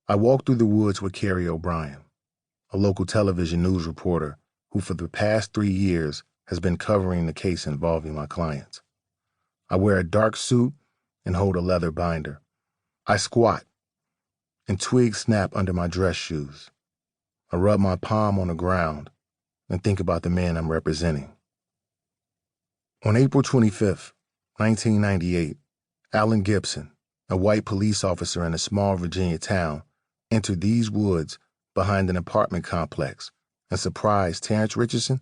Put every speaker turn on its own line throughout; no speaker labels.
I walked through the woods with Carrie O'Brien, a local television news reporter who for the past 3 years has been covering the case involving my clients. I wear a dark suit and hold a leather binder. I squat, and twigs snap under my dress shoes. I rub my palm on the ground and think about the man I'm representing. On April 25th, 1998, Alan Gibson, a white police officer in a small Virginia town, entered these woods behind an apartment complex and surprised Terrence Richardson,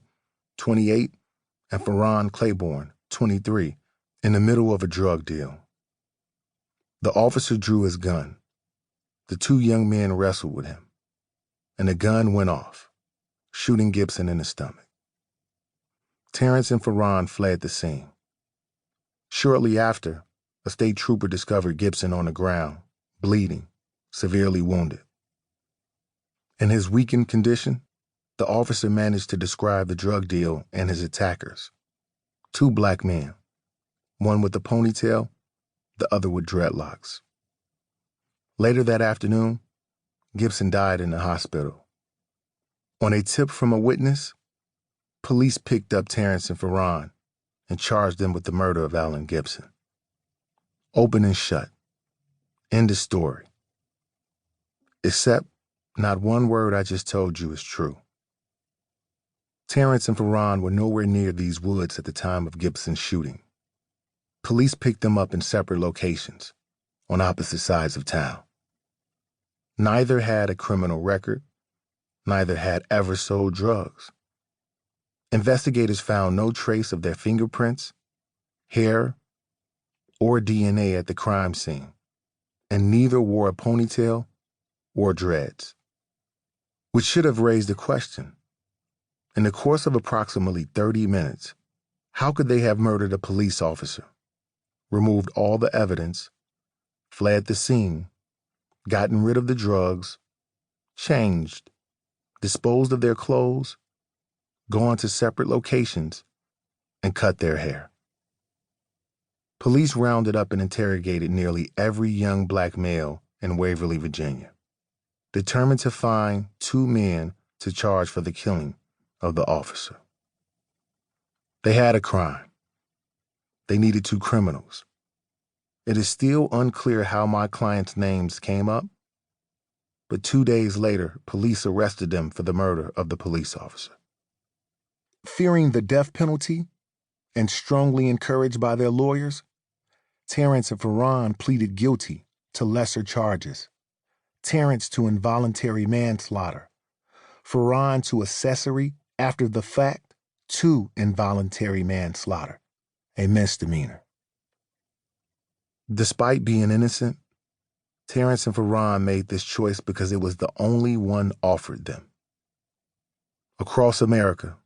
28, and Ferron Claiborne, 23, in the middle of a drug deal. The officer drew his gun. The 2 young men wrestled with him, and the gun went off, shooting Gibson in the stomach. Terrence and Ferron fled the scene. Shortly after, a state trooper discovered Gibson on the ground, bleeding, severely wounded. In his weakened condition, the officer managed to describe the drug deal and his attackers. 2 black men, one with a ponytail, the other with dreadlocks. Later that afternoon, Gibson died in the hospital. On a tip from a witness, police picked up Terrence and Ferron and charged them with the murder of Alan Gibson. Open and shut. End of story. Except not one word I just told you is true. Terrence and Ferron were nowhere near these woods at the time of Gibson's shooting. Police picked them up in separate locations, on opposite sides of town. Neither had a criminal record, neither had ever sold drugs. Investigators found no trace of their fingerprints, hair, or DNA at the crime scene, and neither wore a ponytail or dreads. Which should have raised the question. In the course of approximately 30 minutes, how could they have murdered a police officer, removed all the evidence, fled the scene, gotten rid of the drugs, changed, disposed of their clothes, gone to separate locations, and cut their hair? Police rounded up and interrogated nearly every young black male in Waverly, Virginia, determined to find 2 men to charge for the killing of the officer. They had a crime. They needed 2 criminals. It is still unclear how my clients' names came up, but 2 days later, police arrested them for the murder of the police officer. Fearing the death penalty and strongly encouraged by their lawyers, Terrence and Ferron pleaded guilty to lesser charges. Terrence to involuntary manslaughter, Ferron to accessory after the fact to involuntary manslaughter, a misdemeanor. Despite being innocent, Terrence and Ferron made this choice because it was the only one offered them. Across America,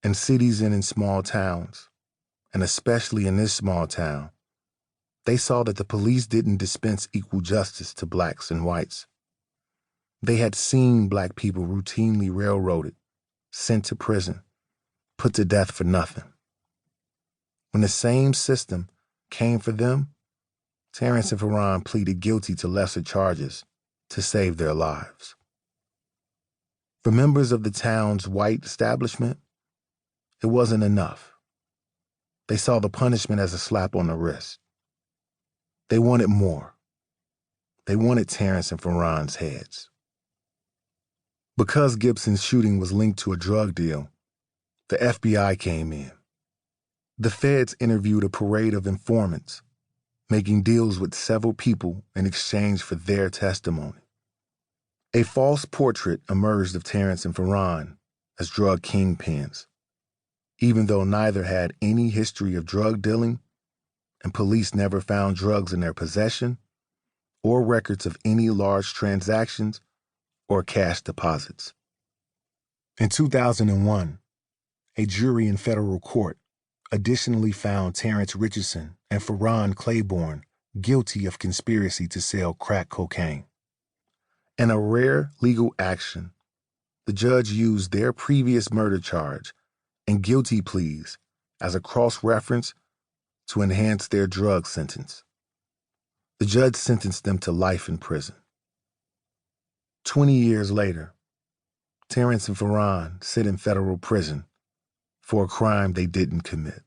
in cities and in small towns, and especially in this small town, they saw that the police didn't dispense equal justice to blacks and whites. They had seen black people routinely railroaded, sent to prison, put to death for nothing. When the same system came for them, Terrence and Ferron pleaded guilty to lesser charges to save their lives. For members of the town's white establishment, it wasn't enough. They saw the punishment as a slap on the wrist. They wanted more. They wanted Terrence and Ferron's heads. Because Gibson's shooting was linked to a drug deal, the FBI came in. The feds interviewed a parade of informants, making deals with several people in exchange for their testimony. A false portrait emerged of Terrence and Ferron as drug kingpins, even though neither had any history of drug dealing and police never found drugs in their possession or records of any large transactions or cash deposits. In 2001, a jury in federal court additionally found Terrence Richardson and Ferron Claiborne guilty of conspiracy to sell crack cocaine. In a rare legal action, the judge used their previous murder charge and guilty pleas as a cross-reference to enhance their drug sentence. The judge sentenced them to life in prison. 20 years later, Terrence and Ferran sit in federal prison for a crime they didn't commit.